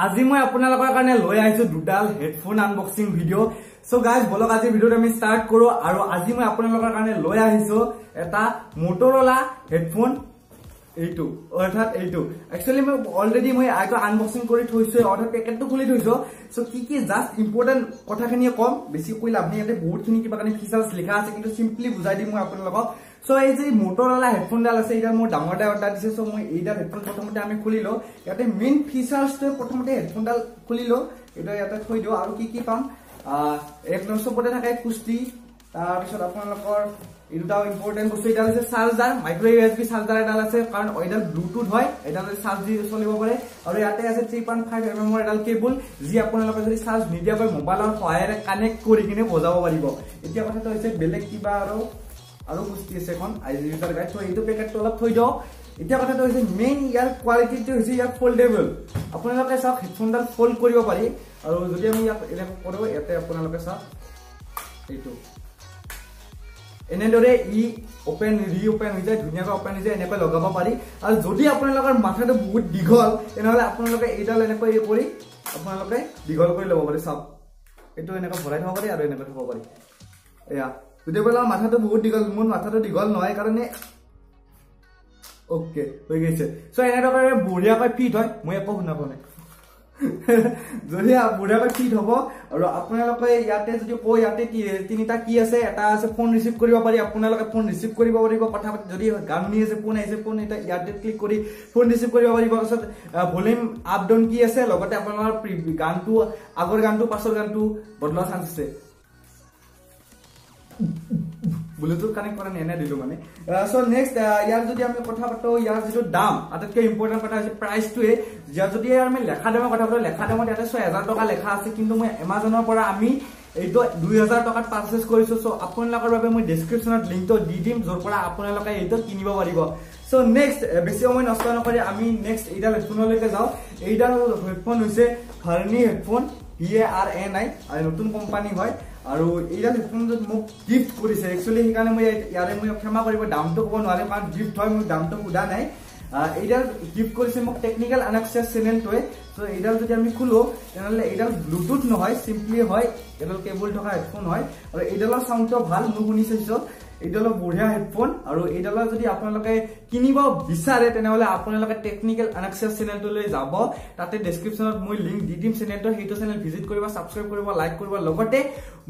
আজি মই আপোনালোকৰ কাৰণে লৈ আহিছো দুডাল headphone unboxing video. So guys বলক আজি ভিডিওটো আমি স্টার্ট কৰো। আৰু আজি মই আপোনালোকৰ কাৰণে লৈ আহিছো এটা Motorola হেডফোন এইটো অৰ্থাৎ এইটো একচুয়ালি মই অলৰেডি মই আইটো আনবক্সিং কৰি থৈছো অৰ্থাৎ পেকেটটো খুলি থৈছো। সো কি জাস্ট ইম্পৰ্টেন্ট কথাখিনি কম, বেছি কইলে আপনি ইয়াতে বহুতখিনি কিবা কানে ফিচাৰ্স লিখা আছে কিন্তু সিম্পলি বুজাই দিম মই আপোনালোকক। সো এই যে Motorola হেডফোন ডাল আছে এটা মোৰ ডাঙৰ ডাটা দিছে। সো মই এইডাল হেডফোন প্ৰথমতে আমি খুলিলো, ইয়াতে মেইন ফিচাৰ্সটো প্ৰথমতে হেডফোন ডাল খুলিলো, এটা ইয়াতে থৈ দিও। আৰু কি পাম এক নম্বৰতে থাকে কুস্তি, তাৰ পিছত আপোনালোকৰ এইটাও ইম্পৰ্টেন্ট বস্তু এটা আছে চাৰ্জাৰ, মাইক্ৰো ইউএসবি চাৰ্জাৰ এডাল আছে কাৰণ এডাল ব্লুটুথ হয়, এডাল চাৰ্জ দি চলিব পাৰে। আৰু ইয়াতে আছে 3.5 mm এডাল কেবল যি আপোনালোকে যদি চাৰ্জ নিদিয়াকৈ মোবাইলৰ সহায়েৰে কানেক্ট কৰি কিনে বজাব পাৰিব। এতিয়া কথাটো হৈছে বেলেগ কিবা আৰু কুস্তি আছে এখন আইজিটাৰ গাইড। তো এইটো পেকেটটো অলপ থৈ দিও। এতিয়া কথাটো হৈছে মেইন ইয়াৰ কোৱালিটিটো হৈছে ইয়াৰ ফোল্ডেবল। আপোনালোকে চাওক হেডফোনডাল ফোল্ড কৰিব পাৰি। আৰু যদি আমি ইয়াক এনেকৈ কৰো ইয়াতে আপোনালোকে চাওক এইটো এনেদৰে ই ওপেন ৰিওপেন হৈ যায়, ধুনীয়াকৈ ওপেন হৈ যায়, এনেকৈ লগাব পাৰি। আৰু যদি আপোনালোকৰ মাথাটো বহুত দীঘল তেনেহলে আপোনালোকে এইডাল এনেকৈ কৰি আপোনালোকে দীঘল কৰি ল'ব পাৰি। চাওক এইটো এনেকৈ ভৰাই থব পাৰি আৰু এনেকৈ থব পাৰি। এয়া যদি আপোনাৰ মাথাটো বহুত দীঘল, মোৰ মাথাটো দীঘল নহয় কাৰণে ওকে হৈ গৈছে। সো এনেদৰে বঢ়িয়াকৈ ফিট হয়, মই একো শুনা পোৱা নাই যদি বঢ়িয়াকৈ ফিট হব। আৰু আপোনালোকে ইয়াতে যদি কয় ইয়াতে তিনিটা কি আছে, এটা আছে ফোন ৰিচিভ কৰিব পাৰি, আপোনালোকে ফোন ৰিচিভ কৰিব পাৰিব কথা পাতি। যদি গান শুনি আছে ফোন আহিছে, ফোন এটা ইয়াতে ক্লিক কৰি ফোন ৰিচিভ কৰিব পাৰিব। তাৰপিছত ভলিউম আপ ডাউন কি আছে, লগতে আপোনালোকৰ গানটো আগৰ গানটো পাছৰ গানটো বদলোৱা চান্স আছে। ব্লুটুথ কানেক্ট কৰা এনে দিলো মানে। সো নেক্সট ইয়াৰ যদি আমি কথা পাতো, ইয়াৰ যিটো দাম আটাইতকৈ ইম্পৰ্টেন্ট কথা হৈছে প্ৰাইচটোৱে। যদি আমি লেখা দামৰ কথা পাতো, লেখা দামত ইয়াতে 6000 টকা লেখা আছে, কিন্তু মই এমাজনৰ পৰা আমি এইটো 2000 টকাত পাৰচেজ কৰিছো। সো আপোনালোকৰ বাবে মই ডেসক্ৰিপচনত লিংকটো দি দিম, যৰ পৰা আপোনালোকে এইটো কিনিব পাৰিব। সো নেক্সট বেছি সময় নষ্ট নকৰি আমি নেক্সট এইডাল হেডফোনলৈকে যাওঁ। এইডাল হেডফোন হৈছে ভাৰ্নি হেডফোন, VARNI আৰু নতুন কোম্পানী হয়। আৰু এইডাল হেডফোন মোক গিফ্ট কৰিছে একচুৱেলি, সেইকাৰণে মই ইয়াৰে মই ক্ষমা কৰিব, দামটো ক'ব নোৱাৰিম কাৰণ গিফ্ট হয়, মই দামটো সোধা নাই। এইডাল গিফ্ট কৰিছে মোক টেকনিকেল আনএক্সেছ চেনেলটোৱে। সো এইডাল যদি আমি খোলো তেনেহ'লে এইডাল ব্লুটুথ নহয়, চিম্পলি হয় এডাল কেবল থকা হেডফোন হয়। আৰু এইডালৰ চাউণ্ডটো ভাল, মই শুনি চাইছো, এইডালৰ বঢ়িয়া হেডফোন। আৰু এইডালৰ যদি আপোনালোকে কিনিব বিচাৰে তেনেহ'লে আপোনালোকে টেকনিকেল আনএক্সেছ চেনেলটোলৈ যাব, তাতে ডেসক্ৰিপচনত মই লিংক দি দিম চেনেলটো, সেইটো চেনেল ভিজিট কৰিব, ছাবস্ক্ৰাইব কৰিব, লাইক কৰিব, লগতে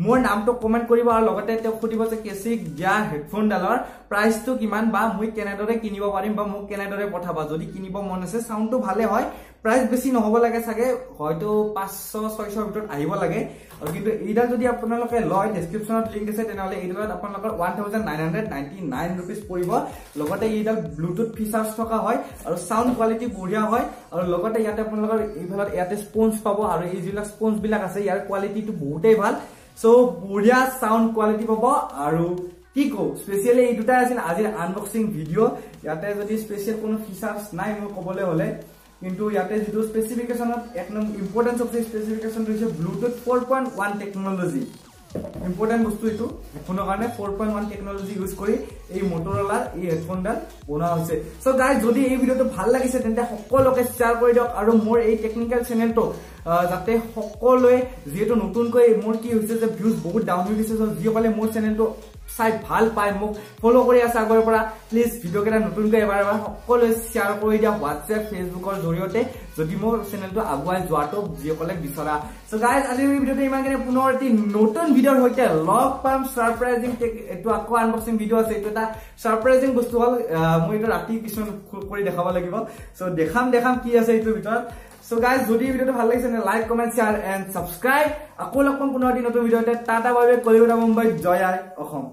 মোৰ নামটো কমেন্ট কৰিব। আৰু লগতে তেওঁ সুধিব যে কেচিক দিয়া হেডফোনডালৰ প্ৰাইচটো কিমান বা মই কেনেদৰে কিনিব পাৰিম বা মোক কেনেদৰে পঠাবা। যদি কিনিব মন আছে, চাউণ্ডটো ভালে হয়, প্ৰাইচ বেছি নহব লাগে চাগে, হয়তো 500-600 ভিতৰত আহিব লাগে। আৰু কিন্তু এইডাল যদি আপোনালোকে লয়, ডেসক্ৰিপচনত লিংক আছে, তেনেহ'লে এইডালত আপোনালোকৰ 1999 rupees পৰিব। লগতে এইডাল ব্লুটুথ ফিচাৰ্স থকা হয় আৰু চাউণ্ড কোৱালিটি বঢ়িয়া হয়। আৰু লগতে ইয়াতে আপোনালোকৰ এইফালত ইয়াতে স্পঞ্জ পাব, আৰু এই যিবিলাক স্পঞ্জ বিলাক আছে ইয়াৰ কোৱালিটিটো বহুতেই ভাল। সো বঢ়িয়া চাউণ্ড কোৱালিটি পাব। আৰু কি কও, স্পেচিয়েলি এই দুটাই আছিল আজিৰ আনবক্সিং ভিডিও। ইয়াতে যদি স্পেচিয়েল কোনো ফিচাৰ্স নাই মই ক'বলৈ হলে, কিন্তু ইয়াতে যিটো স্পেচিফিকেশনত এক নম্বৰ ইম্পৰ্টেন্স অফ স্পেচিফিকেশনটো হৈছে ব্লুটুথ 4.1 টেকনলজি। ইম্পৰ্টেন্ট বস্তু এইটো হেডফোনৰ কাৰণে 4.1 টেকনলজি ইউজ কৰি এই Motorola এই হেডফোনডাল বনোৱা হৈছে। সো গাইজ যদি এই ভিডিওটো ভাল লাগিছে তেন্তে সকলোকে শ্বেয়াৰ কৰি দিয়ক। আৰু মোৰ এই টেকনিকেল চেনেলটো যাতে সকলোৱে, যিহেতু নতুনকৈ মোৰ কি হৈছে যে ভিউজ বহুত ডাউন হৈ গৈছে, যিসকলে মোৰ চেনেলটো চাই ভাল পায়, মোক ফলো কৰি আছে আগৰ পৰা, প্লিজ ভিডিঅ' কেইটা নতুনকৈ এবাৰ সকলোৱে শ্বেয়াৰ কৰি দিয়া হোৱাটছএপ ফেচবুকৰ জৰিয়তে, যদি মোৰ চেনেলটো আগুৱাই যোৱাটো যিসকলে বিচৰা। সো গাইজ আজিৰ ভিডিঅ'টো ইমানখিনি, পুনৰ এটি নতুন ভিডিঅ'ৰ সৈতে লগ পাম। সাৰপ্ৰাইজিং এইটো আকৌ আনবক্সিং ভিডিঅ' আছে, এইটো এটা সাৰপ্ৰাইজিং বস্তু হ'ল, মই এইটো ৰাতি কিছুমান কৰি দেখাব লাগিব। সো দেখাম কি আছে এইটোৰ ভিতৰত। সো গাইজ যদি ভিডিঅ'টো ভাল লাগিছে like, comment, share and subscribe. আকৌ লগ পাম পুনৰ এটি নতুন ভিডিঅ'তে। Tata bye bye, Kolkata, Mumbai, জয় আই অসম।